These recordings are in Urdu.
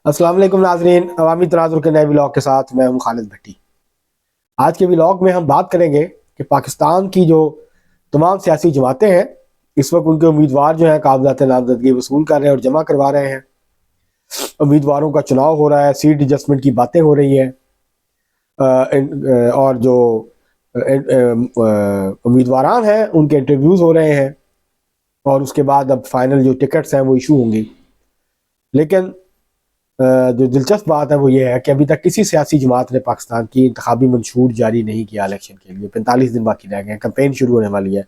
السلام علیکم ناظرین، عوامی تناظر کے نئے ولاگ کے ساتھ میں ہوں خالد بھٹی۔ آج کے ولاگ میں ہم بات کریں گے کہ پاکستان کی جو تمام سیاسی جماعتیں ہیں اس وقت ان کے امیدوار جو ہیں کاغذات نامزدگی وصول کر رہے ہیں اور جمع کروا رہے ہیں۔ امیدواروں کا چناؤ ہو رہا ہے، سیٹ ایڈجسٹمنٹ کی باتیں ہو رہی ہیں، اور جو امیدواران ہیں ان کے انٹرویوز ہو رہے ہیں، اور اس کے بعد اب فائنل جو ٹکٹس ہیں وہ ایشو ہوں گی۔ لیکن جو دلچسپ بات ہے وہ یہ ہے کہ ابھی تک کسی سیاسی جماعت نے پاکستان کی انتخابی منشور جاری نہیں کیا الیکشن کے لیے۔ 45 دن باقی رہ گئے ہیں، کمپین شروع ہونے والی ہے،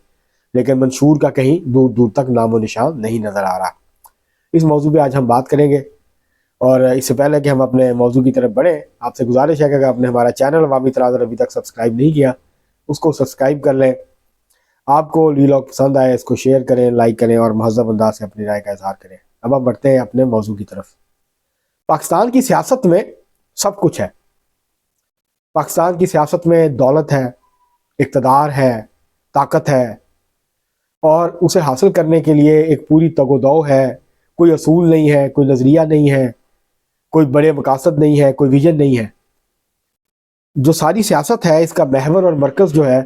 لیکن منشور کا کہیں دور دور تک نام و نشان نہیں نظر آ رہا۔ اس موضوع پہ آج ہم بات کریں گے، اور اس سے پہلے کہ ہم اپنے موضوع کی طرف بڑھیں، آپ سے گزارش ہے کہ اگر آپ نے ہمارا چینل عوامی تناظر ابھی تک سبسکرائب نہیں کیا اس کو سبسکرائب کر لیں۔ آپ کو ولاگ پسند آئے اس کو شیئر کریں، لائک کریں اور مہذب انداز سے اپنی رائے کا اظہار کریں۔ اب ہم بڑھتے ہیں اپنے موضوع کی طرف۔ پاکستان کی سیاست میں سب کچھ ہے۔ پاکستان کی سیاست میں دولت ہے، اقتدار ہے، طاقت ہے، اور اسے حاصل کرنے کے لیے ایک پوری تگ و دو ہے۔ کوئی اصول نہیں ہے، کوئی نظریہ نہیں ہے، کوئی بڑے مقاصد نہیں ہے، کوئی ویژن نہیں ہے۔ جو ساری سیاست ہے اس کا محور اور مرکز جو ہے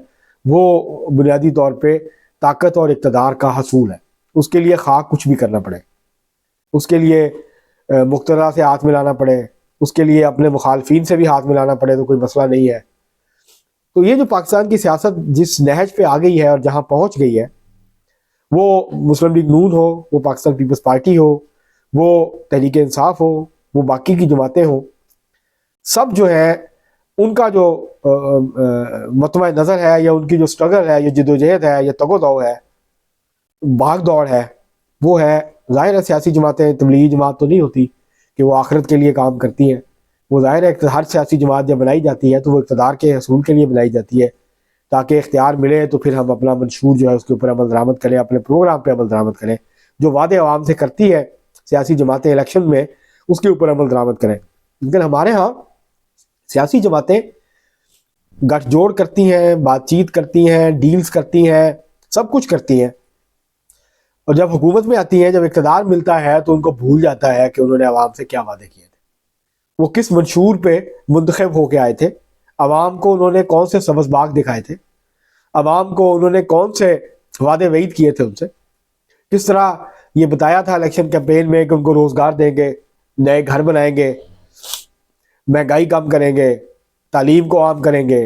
وہ بنیادی طور پہ طاقت اور اقتدار کا حصول ہے۔ اس کے لیے خواہ کچھ بھی کرنا پڑے، اس کے لیے مقتدر سے ہاتھ ملانا پڑے، اس کے لیے اپنے مخالفین سے بھی ہاتھ ملانا پڑے تو کوئی مسئلہ نہیں ہے۔ تو یہ جو پاکستان کی سیاست جس نہج پہ آ گئی ہے اور جہاں پہنچ گئی ہے، وہ مسلم لیگ نون ہو، وہ پاکستان پیپلز پارٹی ہو، وہ تحریک انصاف ہو، وہ باقی کی جماعتیں ہوں، سب جو ہیں ان کا جو مطمع نظر ہے یا ان کی جو سٹرگل ہے، یہ جدوجہد ہے، یہ تگ و دو ہے، بھاگ دوڑ ہے، وہ ہے ظاہر ہے سیاسی جماعتیں تبلیغی جماعت تو نہیں ہوتی کہ وہ آخرت کے لیے کام کرتی ہیں۔ وہ ظاہر ہے ہر سیاسی جماعت جب بنائی جاتی ہے تو وہ اقتدار کے حصول کے لیے بنائی جاتی ہے، تاکہ اختیار ملے تو پھر ہم اپنا منشور جو ہے اس کے اوپر عمل درآمد کریں، اپنے پروگرام پہ عمل درآمد کریں، جو وعدے عوام سے کرتی ہے سیاسی جماعتیں الیکشن میں اس کے اوپر عمل درآمد کریں۔ لیکن ہمارے ہاں سیاسی جماعتیں گٹھ جوڑ کرتی ہیں، بات چیت کرتی ہیں، ڈیلز کرتی ہیں، سب کچھ کرتی ہیں، اور جب حکومت میں آتی ہیں، جب اقتدار ملتا ہے تو ان کو بھول جاتا ہے کہ انہوں نے عوام سے کیا وعدے کیے تھے، وہ کس منشور پہ منتخب ہو کے آئے تھے، عوام کو انہوں نے کون سے سبز باغ دکھائے تھے، عوام کو انہوں نے کون سے وعدے وعید کیے تھے ان سے، کس طرح یہ بتایا تھا الیکشن کیمپین میں کہ ان کو روزگار دیں گے، نئے گھر بنائیں گے، مہنگائی کم کریں گے، تعلیم کو عام کریں گے،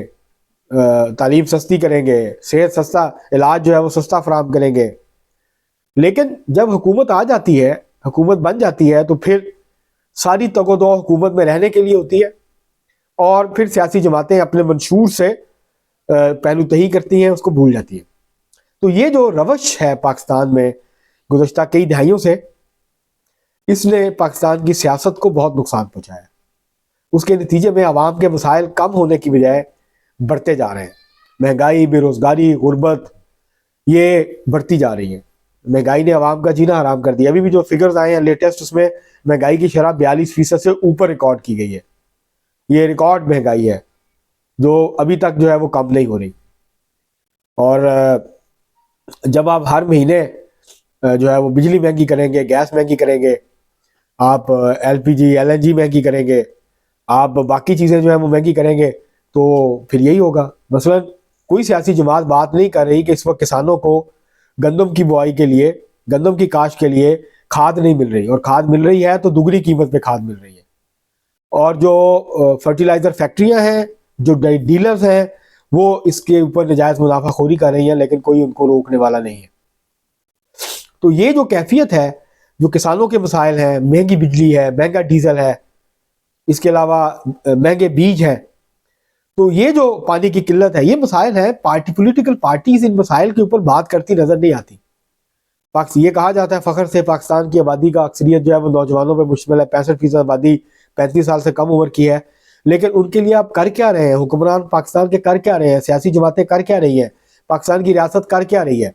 تعلیم سستی کریں گے، صحت سستا، علاج جو ہے وہ سستا فراہم کریں گے۔ لیکن جب حکومت آ جاتی ہے، حکومت بن جاتی ہے، تو پھر ساری تگ و دو حکومت میں رہنے کے لیے ہوتی ہے، اور پھر سیاسی جماعتیں اپنے منشور سے پہلو تہی کرتی ہیں، اس کو بھول جاتی ہیں۔ تو یہ جو روش ہے پاکستان میں گزشتہ کئی دہائیوں سے، اس نے پاکستان کی سیاست کو بہت نقصان پہنچایا ہے۔ اس کے نتیجے میں عوام کے مسائل کم ہونے کی بجائے بڑھتے جا رہے ہیں۔ مہنگائی، بے روزگاری، غربت یہ بڑھتی جا رہی ہے۔ مہنگائی نے عوام کا جینا حرام کر دیا۔ ابھی بھی جو فگرز آئے ہیں لیٹسٹ، اس میں مہنگائی کی شرح 42% سے اوپر ریکارڈ کی گئی ہے۔ یہ ریکارڈ مہنگائی ہے جو ابھی تک جو ہے وہ کم نہیں ہو رہی۔ اور جب آپ ہر مہینے جو ہے وہ بجلی مہنگی کریں گے، گیس مہنگی کریں گے، آپ L P G L N G مہنگی کریں گے، آپ باقی چیزیں جو ہیں وہ مہنگی کریں گے، تو پھر یہی ہوگا۔ مثلا کوئی سیاسی جماعت بات نہیں کر رہی کہ اس وقت کسانوں کو گندم کی بوائی کے لیے، گندم کی کاشت کے لیے کھاد نہیں مل رہی، اور کھاد مل رہی ہے تو دگنی قیمت پہ کھاد مل رہی ہے، اور جو فرٹیلائزر فیکٹریاں ہیں، جو ڈیلرز ہیں، وہ اس کے اوپر نجائز منافع خوری کر رہی ہیں، لیکن کوئی ان کو روکنے والا نہیں ہے۔ تو یہ جو کیفیت ہے، جو کسانوں کے مسائل ہیں، مہنگی بجلی ہے، مہنگا ڈیزل ہے، اس کے علاوہ مہنگے بیج ہیں، تو یہ جو پانی کی قلت ہے، یہ مسائل ہیں۔ پولیٹیکل پارٹیز ان مسائل کے اوپر بات کرتی نظر نہیں آتی۔ یہ کہا جاتا ہے فخر سے پاکستان کی آبادی کا اکثریت جو ہے وہ نوجوانوں پہ مشتمل ہے، 65% آبادی 35 سال سے کم عمر کی ہے، لیکن ان کے لیے آپ کر کیا رہے ہیں؟ حکمران پاکستان کے کر کیا رہے ہیں؟ سیاسی جماعتیں کر کیا رہی ہیں؟ پاکستان کی ریاست کر کیا رہی ہے؟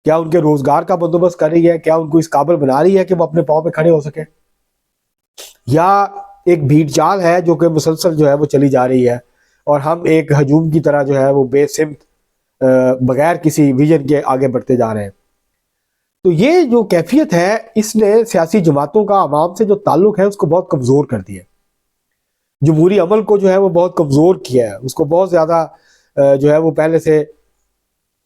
کیا ان کے روزگار کا بندوبست کر رہی ہے؟ کیا ان کو اس قابل بنا رہی ہے کہ وہ اپنے پاؤں پہ کھڑے ہو سکے؟ یا ایک بھیڑ چال ہے جو کہ مسلسل جو ہے وہ چلی جا رہی ہے، اور ہم ایک ہجوم کی طرح جو ہے وہ بے سمت بغیر کسی ویژن کے آگے بڑھتے جا رہے ہیں؟ تو یہ جو کیفیت ہے اس نے سیاسی جماعتوں کا عوام سے جو تعلق ہے اس کو بہت کمزور کر دیا، جمہوری عمل کو جو ہے وہ بہت کمزور کیا ہے، اس کو بہت زیادہ جو ہے وہ پہلے سے،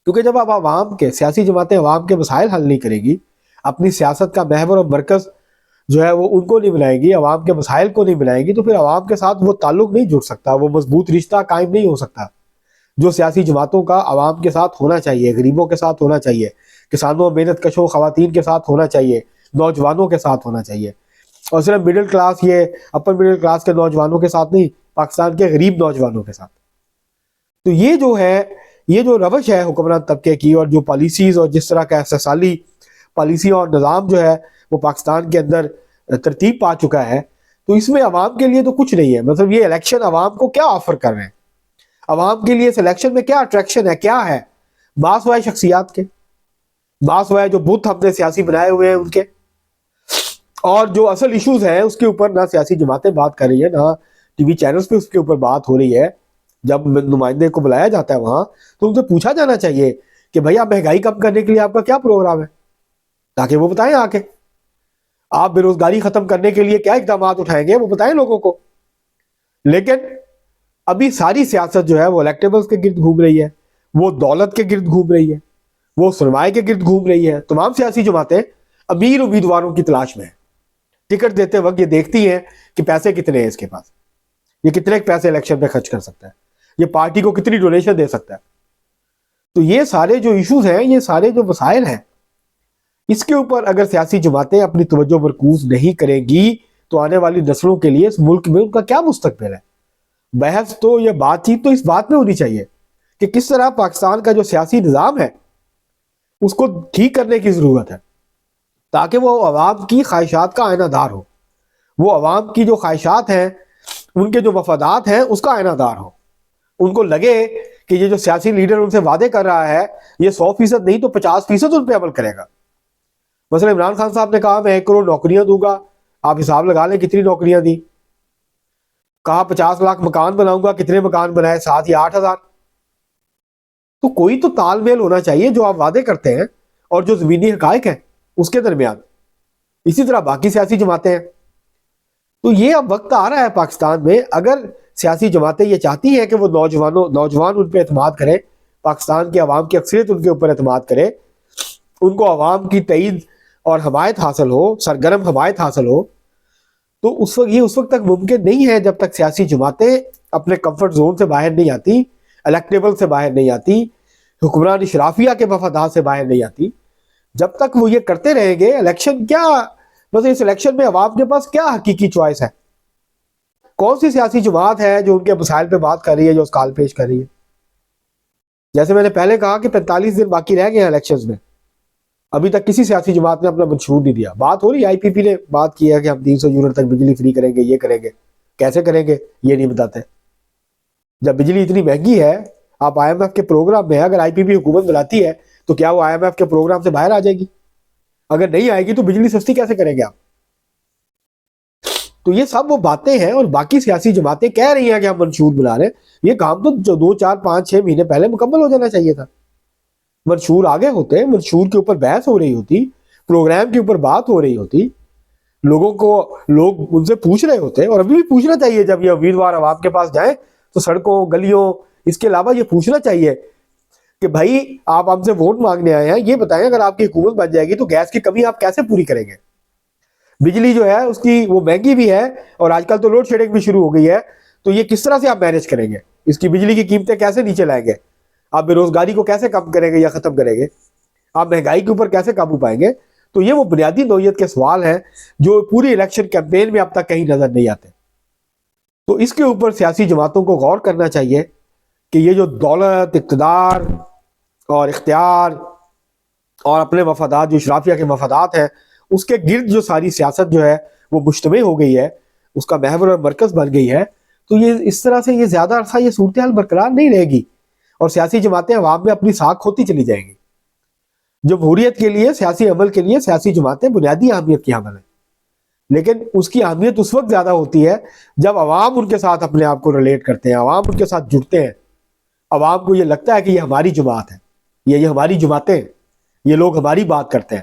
کیونکہ جب آپ عوام کے سیاسی جماعتیں عوام کے مسائل حل نہیں کرے گی، اپنی سیاست کا محور اور مرکز جو ہے وہ ان کو نہیں بنائے گی، عوام کے مسائل کو نہیں بنائے گی، تو پھر عوام کے ساتھ وہ تعلق نہیں جڑ سکتا، وہ مضبوط رشتہ قائم نہیں ہو سکتا جو سیاسی جماعتوں کا عوام کے ساتھ ہونا چاہیے، غریبوں کے ساتھ ہونا چاہیے، کسانوں، محنت کشوں، خواتین کے ساتھ ہونا چاہیے، نوجوانوں کے ساتھ ہونا چاہیے، اور صرف مڈل کلاس، یہ اپر مڈل کلاس کے نوجوانوں کے ساتھ نہیں، پاکستان کے غریب نوجوانوں کے ساتھ۔ تو یہ جو ہے، یہ جو روش ہے حکمران طبقے کی، اور جو پالیسیز اور جس طرح کا استحصالی پالیسی اور نظام جو ہے وہ پاکستان کے اندر ترتیب پا چکا ہے، تو اس میں عوام کے لیے تو کچھ نہیں ہے۔ مطلب یہ الیکشن عوام کو کیا آفر کر رہے ہیں، عوام کے لیے اس الیکشن میں کیا اٹریکشن ہے، کیا ہے؟ باس وائے شخصیات کے، باس وائے جو بت ہم نے سیاسی بنائے ہوئے ہیں ان کے، اور جو اصل ایشوز ہیں اس کے اوپر نہ سیاسی جماعتیں بات کر رہی ہیں، نہ ٹی وی چینلز پہ اس کے اوپر بات ہو رہی ہے۔ جب نمائندے کو بلایا جاتا ہے وہاں تو ان سے پوچھا جانا چاہیے کہ بھئی آپ مہنگائی کم کرنے کے لیے آپ کا کیا پروگرام ہے، تاکہ وہ بتائیں آ کے۔ آپ بے روزگاری ختم کرنے کے لیے کیا اقدامات اٹھائیں گے وہ بتائیں لوگوں کو۔ لیکن ابھی ساری سیاست جو ہے وہ الیکٹیبلز کے گرد گھوم رہی ہے، وہ دولت کے گرد گھوم رہی ہے، وہ سرمائے کے گرد گھوم رہی ہے۔ تمام سیاسی جماعتیں امیر امیدواروں کی تلاش میں ہیں، ٹکٹ دیتے وقت یہ دیکھتی ہیں کہ پیسے کتنے ہیں اس کے پاس، یہ کتنے پیسے الیکشن پہ خرچ کر سکتا ہے، یہ پارٹی کو کتنی ڈونیشن دے سکتا ہے۔ تو یہ سارے جو ایشوز ہیں، یہ سارے جو مسائل ہیں، اس کے اوپر اگر سیاسی جماعتیں اپنی توجہ مرکوز نہیں کریں گی تو آنے والی نسلوں کے لیے اس ملک میں ان کا کیا مستقبل ہے؟ بحث تو یا بات چیت تو اس بات میں ہونی چاہیے کہ کس طرح پاکستان کا جو سیاسی نظام ہے اس کو ٹھیک کرنے کی ضرورت ہے، تاکہ وہ عوام کی خواہشات کا آئینہ دار ہو، وہ عوام کی جو خواہشات ہیں، ان کے جو مفادات ہیں اس کا آئینہ دار ہو۔ ان کو لگے کہ یہ جو سیاسی لیڈر ان سے وعدے کر رہا ہے یہ 100% نہیں تو 50% ان پہ عمل کرے گا۔ مثلا عمران خان صاحب نے کہا میں 1 کروڑ نوکریاں دوں گا، آپ حساب لگا لیں کتنی نوکریاں دی۔ کہا 50 لاکھ مکان بناؤں گا، کتنے مکان بنائے؟ 7 یا 8 ہزار۔ تو کوئی تو تال میل ہونا چاہیے جو آپ وعدے کرتے ہیں اور جو زمینی حقائق ہیں اس کے درمیان۔ اسی طرح باقی سیاسی جماعتیں ہیں۔ تو یہ اب وقت آ رہا ہے پاکستان میں، اگر سیاسی جماعتیں یہ چاہتی ہیں کہ وہ نوجوان ان پہ اعتماد کریں، پاکستان کی عوام کی اکثریت ان کے اوپر اعتماد کرے، ان کو عوام کی تائید اور حمایت حاصل ہو، سرگرم حمایت حاصل ہو، تو اس وقت تک ممکن نہیں ہے جب تک سیاسی جماعتیں اپنے کمفرٹ زون سے باہر نہیں آتی، الیکٹیبل سے باہر نہیں آتی، حکمران اشرافیہ کے مفادات سے باہر نہیں آتی۔ جب تک وہ یہ کرتے رہیں گے، الیکشن کیا، بس اس الیکشن میں عوام کے پاس کیا حقیقی چوائس ہے؟ کون سی سیاسی جماعت ہے جو ان کے مسائل پہ بات کر رہی ہے، جو اس کال پیش کر رہی ہے؟ جیسے میں نے پہلے کہا کہ 45 دن باقی رہ گئے ہیں الیکشنز میں، ابھی تک کسی سیاسی جماعت نے اپنا منشور نہیں دیا۔ بات ہو رہی ہے، آئی پی پی نے بات کی ہے کہ ہم 300 یونٹ تک بجلی فری کریں گے، یہ کریں گے، کیسے کریں گے یہ نہیں بتاتے۔ جب بجلی اتنی مہنگی ہے، آپ آئی ایم ایف کے پروگرام میں، اگر آئی پی پی حکومت بلاتی ہے تو کیا وہ آئی ایم ایف کے پروگرام سے باہر آ جائے گی؟ اگر نہیں آئے گی تو بجلی سستی کیسے کریں گے آپ؟ تو یہ سب وہ باتیں ہیں، اور باقی سیاسی جماعتیں کہہ رہی ہیں کہ ہم منشور بنا رہے ہیں۔ یہ کام تو 2 4 5 6 مہینے پہلے مکمل ہو جانا چاہیے تھا۔ منشور آگے ہوتے، منشور کے اوپر بحث ہو رہی ہوتی، پروگرام کے اوپر بات ہو رہی ہوتی، لوگ ان سے پوچھ رہے ہوتے، اور ابھی بھی پوچھنا چاہیے۔ جب یہ امیدوار عوام کے پاس جائیں تو سڑکوں، گلیوں، اس کے علاوہ یہ پوچھنا چاہیے کہ بھائی آپ ہم سے ووٹ مانگنے آئے ہیں، یہ بتائیں اگر آپ کی حکومت بن جائے گی تو گیس کی کمی آپ کیسے پوری کریں گے؟ بجلی جو ہے اس کی وہ مہنگی بھی ہے، اور آج کل تو لوڈ شیڈنگ بھی شروع ہو گئی ہے، تو یہ کس طرح سے آپ مینیج کریں گے؟ اس کی بجلی کی قیمتیں کیسے نیچے لائیں گے؟ آپ بے روزگاری کو کیسے کم کریں گے یا ختم کریں گے؟ آپ مہنگائی کے اوپر کیسے قابو پائیں گے؟ تو یہ وہ بنیادی نوعیت کے سوال ہیں جو پوری الیکشن کیمپین میں اب تک کہیں نظر نہیں آتے۔ تو اس کے اوپر سیاسی جماعتوں کو غور کرنا چاہیے کہ یہ جو دولت، اقتدار اور اختیار اور اپنے مفادات، جو اشرافیہ کے مفادات ہیں، اس کے گرد جو ساری سیاست جو ہے وہ مجتمع ہو گئی ہے، اس کا محور اور مرکز بن گئی ہے، تو یہ اس طرح سے یہ زیادہ عرصہ یہ صورتحال برقرار نہیں رہے گی، اور سیاسی جماعتیں عوام میں اپنی ساکھ کھوتی چلی جائیں گی۔ جمہوریت کے لیے، سیاسی عمل کے لیے سیاسی جماعتیں بنیادی اہمیت کی حامل ہیں، لیکن اس کی اہمیت اس وقت زیادہ ہوتی ہے جب عوام ان کے ساتھ اپنے آپ کو ریلیٹ کرتے ہیں، عوام ان کے ساتھ جڑتے ہیں، عوام کو یہ لگتا ہے کہ یہ ہماری جماعت ہے، یہ ہماری جماعتیں ہیں، یہ لوگ ہماری بات کرتے ہیں۔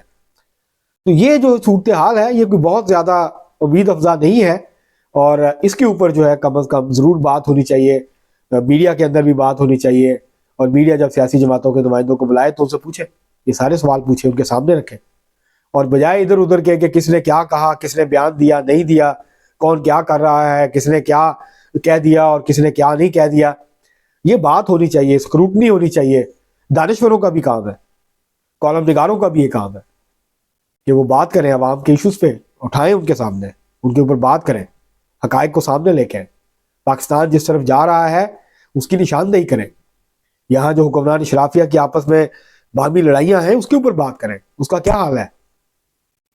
تو یہ جو صورتحال ہے یہ کوئی بہت زیادہ امید افزا نہیں ہے، اور اس کے اوپر جو ہے کم از کم ضرور بات ہونی چاہیے، میڈیا کے اندر بھی بات ہونی چاہیے، اور میڈیا جب سیاسی جماعتوں کے نمائندوں کو بلائے تو ان سے پوچھے، یہ سارے سوال پوچھے، ان کے سامنے رکھے، اور بجائے ادھر ادھر کے کہ کس نے کیا کہا، کس نے بیان دیا نہیں دیا، کون کیا کر رہا ہے، کس نے کیا کہہ دیا اور کس نے کیا نہیں کہہ دیا، یہ بات ہونی چاہیے، اسکروٹنی ہونی چاہیے۔ دانشوروں کا بھی کام ہے، کالم نگاروں کا بھی یہ کام ہے کہ وہ بات کریں، عوام کے ایشوز پہ اٹھائیں، ان کے سامنے ان کے اوپر بات کریں، حقائق کو سامنے لے کے آئیں۔ پاکستان جس طرف جا رہا ہے اس کی نشاندہی کریں، یہاں جو حکمران اشرافیہ کی آپس میں باہمی لڑائیاں ہیں اس کے اوپر بات کریں، اس کا کیا حال ہے۔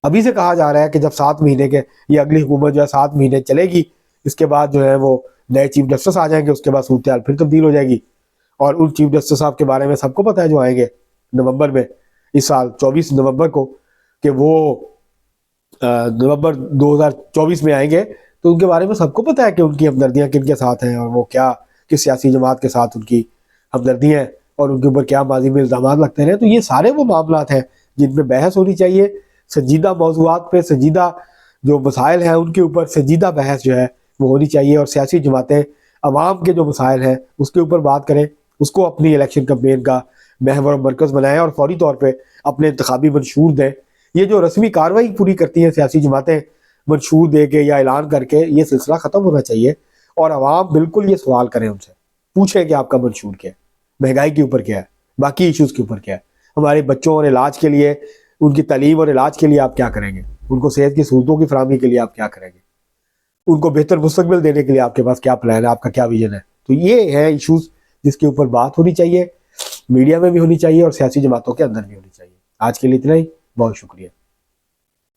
ابھی سے کہا جا رہا ہے کہ جب 7 مہینے کے یہ اگلی حکومت جو ہے 7 مہینے چلے گی، اس کے بعد جو ہے وہ نئے چیف جسٹس آ جائیں گے، اس کے بعد صورتحال پھر تبدیل ہو جائے گی، اور ان چیف جسٹس صاحب کے بارے میں سب کو پتہ ہے جو آئیں گے نومبر میں، اس سال 24 نومبر کو، کہ وہ نومبر 2024 میں آئیں گے، تو ان کے بارے میں سب کو پتہ ہے کہ ان کی ہمدردیاں کن کے ساتھ ہیں، اور وہ کیا کس سیاسی جماعت کے ساتھ ان کی ہمدردیاں ہیں، اور ان کے اوپر کیا ماضی میں الزامات لگتے رہے۔ تو یہ سارے وہ معاملات ہیں جن پہ بحث ہونی چاہیے، سنجیدہ موضوعات پہ، سنجیدہ جو مسائل ہیں ان کے اوپر سنجیدہ بحث جو ہے وہ ہونی چاہیے، اور سیاسی جماعتیں عوام کے جو مسائل ہیں اس کے اوپر بات کریں، اس کو اپنی الیکشن کمپین کا محور و مرکز بنائیں، اور فوری طور پہ اپنے انتخابی منشور دیں۔ یہ جو رسمی کارروائی پوری کرتی ہیں سیاسی جماعتیں منشور دے کے یا اعلان کر کے، یہ سلسلہ ختم ہونا چاہیے، اور عوام بالکل یہ سوال کریں، ان سے پوچھیں کہ آپ کا منشور کیا ہے، مہنگائی کے اوپر کیا ہے، باقی ایشوز کے اوپر کیا ہے، ہمارے بچوں اور علاج کے لیے، ان کی تعلیم اور علاج کے لیے آپ کیا کریں گے، ان کو صحت کی سہولتوں کی فراہمی کے لیے آپ کیا کریں گے، ان کو بہتر مستقبل دینے کے لیے آپ کے پاس کیا پلان ہے، آپ کا کیا ویژن ہے۔ تو یہ ہے ایشوز جس کے اوپر بات ہونی چاہیے، میڈیا میں بھی ہونی چاہیے اور سیاسی جماعتوں کے اندر بھی ہونی چاہیے۔ آج کے لیے اتنا ہی، بہت شکریہ۔